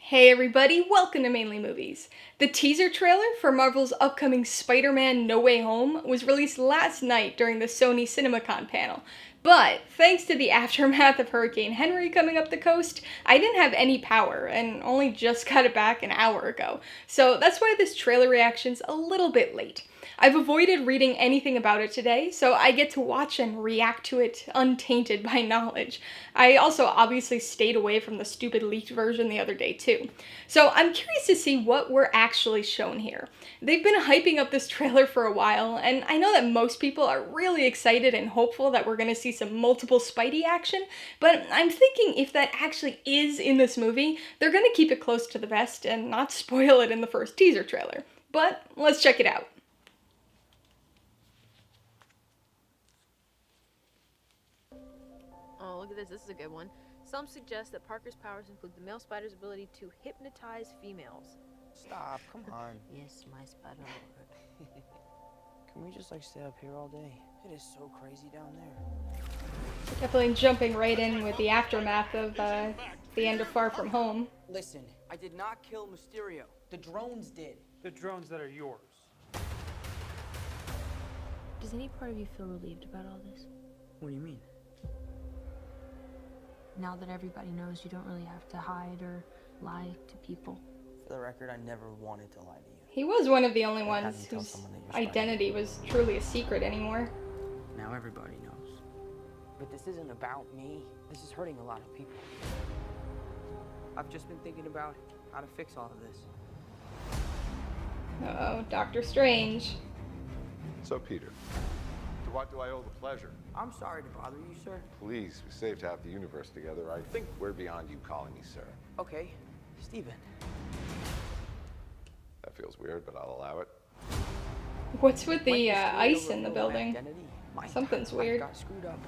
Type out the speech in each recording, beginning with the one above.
Hey everybody, welcome to Mainly Movies. The teaser trailer for Marvel's upcoming Spider-Man No Way Home was released last night during the Sony CinemaCon panel. But thanks to the aftermath of Hurricane Henry coming up the coast, I didn't have any power and only just got it back an hour ago. So that's why this trailer reaction's a little bit late. I've avoided reading anything about it today, so I get to watch and react to it untainted by knowledge. I also obviously stayed away from the stupid leaked version the other day too. So I'm curious to see what we're actually shown here. They've been hyping up this trailer for a while, and I know that most people are really excited and hopeful that we're going to see some multiple Spidey action, but I'm thinking if that actually is in this movie, they're going to keep it close to the vest and not spoil it in the first teaser trailer. But let's check it out. Oh, look at this. This is a good one. Some suggest that Parker's powers include the male spider's ability to hypnotize females. Stop, come on. Yes, my spider lord. Can we just stay up here all day? It is so crazy down there. Definitely jumping right in with the aftermath of the end of Far From Home. Listen, I did not kill Mysterio. The drones did. The drones that are yours. Does any part of you feel relieved about all this? What do you mean? Now that everybody knows, you don't really have to hide or lie to people. For the record, I never wanted to lie to you. He was one of the only Like, ones how do you tell whose someone that you're identity was truly a secret anymore. Now everybody knows. But this isn't about me. This is hurting a lot of people. I've just been thinking about how to fix all of this. Uh-oh, Doctor Strange. So, Peter, to what do I owe the pleasure? I'm sorry to bother you, sir. Please, we saved half the universe together. I think we're beyond you calling me sir. Okay, Steven. That feels weird, but I'll allow it. What's with the When Mysterio ice in the revealed my building? identity, my Something's life weird. got screwed up.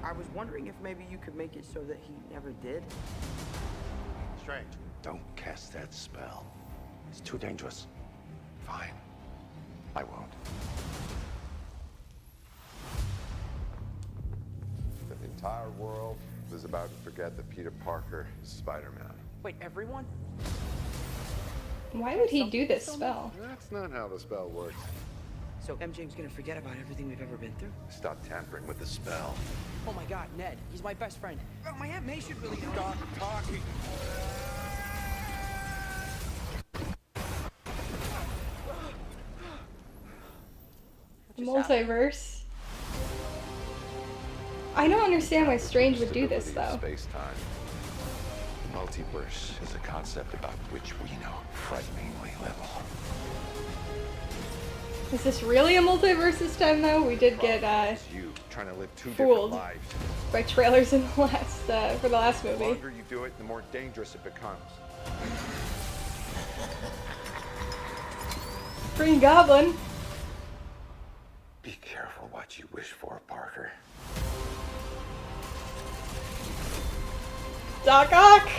I was wondering if maybe you could make it so that he never did. Strange. Don't cast that spell. It's too dangerous. Fine. I won't. The entire world is about to forget that Peter Parker is Spider-Man. Wait, everyone? Why would he do this spell? That's not how the spell works. So MJ's gonna forget about everything we've ever been through? Stop tampering with the spell. Oh my god, Ned, he's my best friend. Oh, my Aunt May should really know. Stop talking. Multiverse. I don't understand why Strange would do this, though. Space-time. The multiverse is a concept about which we know frighteningly little. Is this really a multiverse this time, though? We did get It's you trying to live two fooled. different lives. by trailers in the last for the last The movie. longer you do it, the more dangerous it becomes. Green Goblin. Be careful what you wish for, Parker. Doc Ock.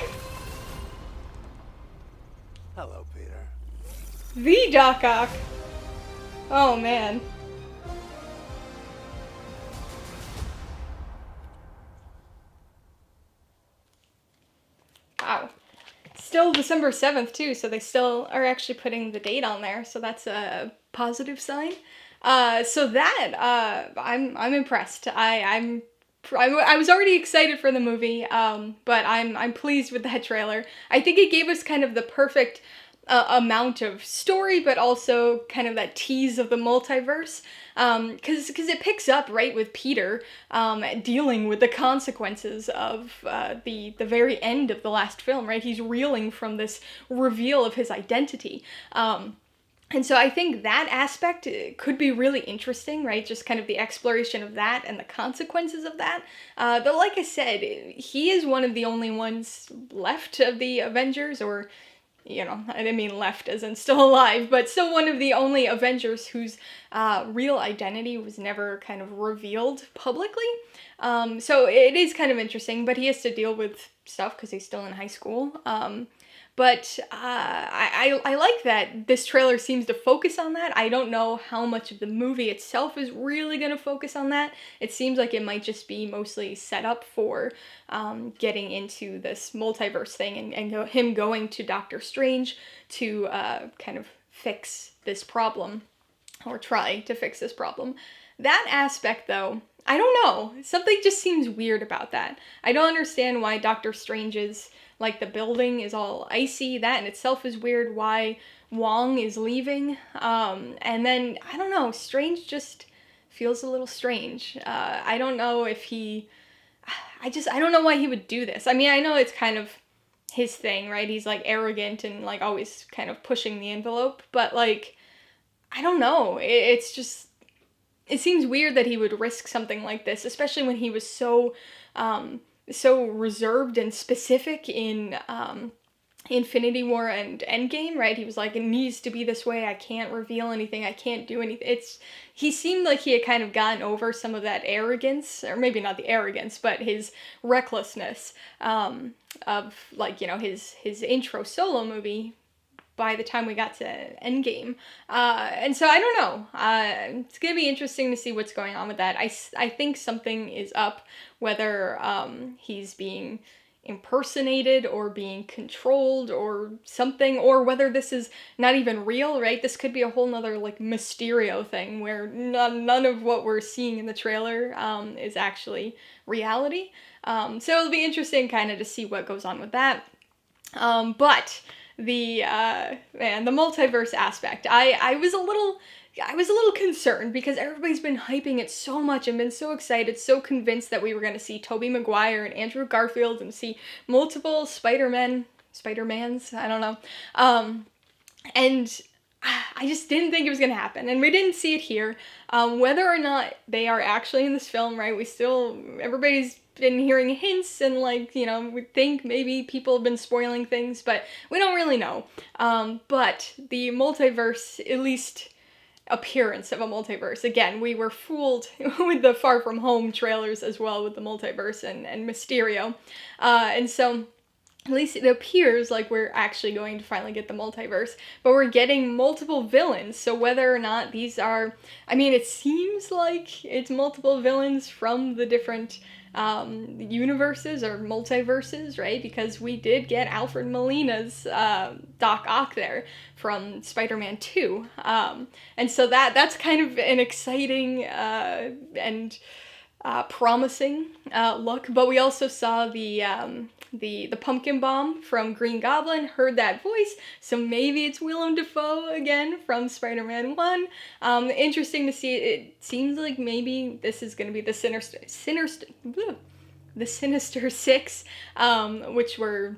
Hello, Peter. The Doc Ock. Oh man. Wow. Still December 7th too, so they still are actually putting the date on there, so that's a positive sign. I'm impressed. I was already excited for the movie, but I'm pleased with that trailer. I think it gave us kind of the perfect amount of story, but also kind of that tease of the multiverse, because it picks up right with Peter dealing with the consequences of the very end of the last film, right? He's reeling from this reveal of his identity. And so I think that aspect could be really interesting, right? Just kind of the exploration of that and the consequences of that. Though, like I said, he is one of the only ones left of the Avengers, or, you know, I didn't mean left as in still alive, but still one of the only Avengers whose real identity was never kind of revealed publicly. So it is kind of interesting, but he has to deal with stuff because he's still in high school. But I like that this trailer seems to focus on that. I don't know how much of the movie itself is really going to focus on that. It seems like it might just be mostly set up for getting into this multiverse thing and him going to Doctor Strange to kind of fix this problem, or try to fix this problem. That aspect, though, I don't know. Something just seems weird about that. I don't understand why Doctor Strange's, like, the building is all icy. That in itself is weird. Why Wong is leaving. And then, I don't know, Strange just feels a little strange. I don't know if he... I don't know why he would do this. I mean, I know it's kind of his thing, right? He's, like, arrogant and, like, always kind of pushing the envelope. But, like, I don't know. It's just... It seems weird that he would risk something like this, especially when he was so reserved and specific in Infinity War and Endgame, right? He was like, it needs to be this way. I can't reveal anything. I can't do anything. He seemed like he had kind of gotten over some of that arrogance, or maybe not the arrogance, but his recklessness of, like, you know, his intro solo movie by the time we got to Endgame. And so I don't know. It's going to be interesting to see what's going on with that. I think something is up, whether he's being impersonated or being controlled or something, or whether this is not even real, right? This could be a whole nother, like, Mysterio thing where none of what we're seeing in the trailer is actually reality. So it'll be interesting kind of to see what goes on with that. But the multiverse aspect, I was a little concerned because everybody's been hyping it so much and been so excited, so convinced that we were going to see Tobey Maguire and Andrew Garfield and see multiple Spider-Mans, I don't know. And I just didn't think it was going to happen, and we didn't see it here. Whether or not they are actually in this film, right, everybody's been hearing hints and, like, you know, we think maybe people have been spoiling things, but we don't really know. But the multiverse, at least appearance of a multiverse, again, we were fooled with the Far From Home trailers as well with the multiverse and Mysterio. And so at least it appears like we're actually going to finally get the multiverse, but we're getting multiple villains, so whether or not these are, I mean, it seems like it's multiple villains from the different universes or multiverses, right? Because we did get Alfred Molina's Doc Ock there from Spider-Man 2. And so that's kind of an exciting and promising look. But we also saw the pumpkin bomb from Green Goblin, heard that voice, so maybe it's Willem Dafoe again from Spider-Man 1. Interesting to see. It seems like maybe this is going to be the Sinister Six, which were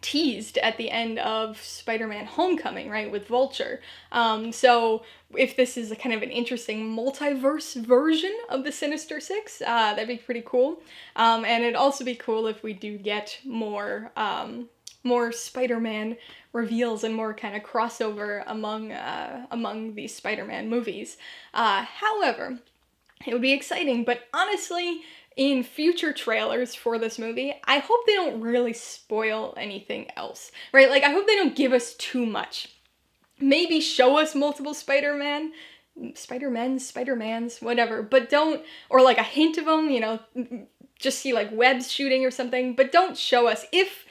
teased at the end of Spider-Man Homecoming, right, with Vulture. So if this is a kind of an interesting multiverse version of the Sinister Six, that'd be pretty cool. And it'd also be cool if we do get more Spider-Man reveals and more kind of crossover among these Spider-Man movies. However, it would be exciting, but honestly, in future trailers for this movie, I hope they don't really spoil anything else, right? Like, I hope they don't give us too much. Maybe show us multiple Spider-Mans, whatever, but don't, or like a hint of them, you know, just see like webs shooting or something, but don't show us, if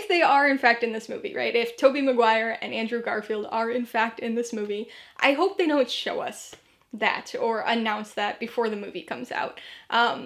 they are in fact in this movie, right? If Tobey Maguire and Andrew Garfield are in fact in this movie, I hope they don't show us that or announce that before the movie comes out,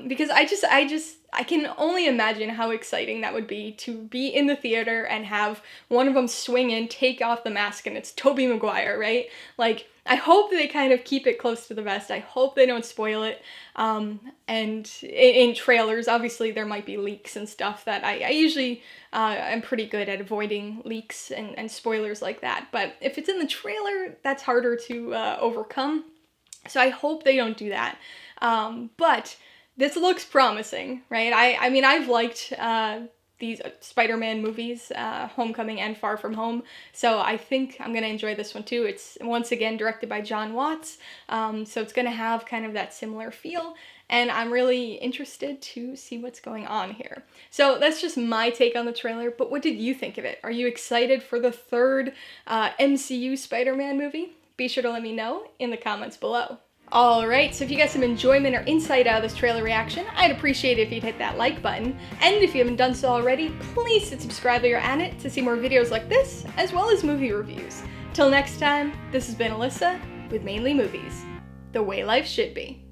because I can only imagine how exciting that would be to be in the theater and have one of them swing in, take off the mask, and it's Tobey Maguire, right? Like, I hope they kind of keep it close to the vest. I hope they don't spoil it. And in trailers, obviously there might be leaks and stuff that I usually am pretty good at avoiding leaks and spoilers like that. But if it's in the trailer, that's harder to overcome. So I hope they don't do that. But this looks promising, right? I mean, I've liked these Spider-Man movies, Homecoming and Far From Home, so I think I'm going to enjoy this one too. It's, once again, directed by Jon Watts, so it's going to have kind of that similar feel, and I'm really interested to see what's going on here. So that's just my take on the trailer, but what did you think of it? Are you excited for the third MCU Spider-Man movie? Be sure to let me know in the comments below. Alright, so if you got some enjoyment or insight out of this trailer reaction, I'd appreciate it if you'd hit that like button. And if you haven't done so already, please hit subscribe while you're at it to see more videos like this, as well as movie reviews. Till next time, this has been Alyssa with Mainly Movies, the way life should be.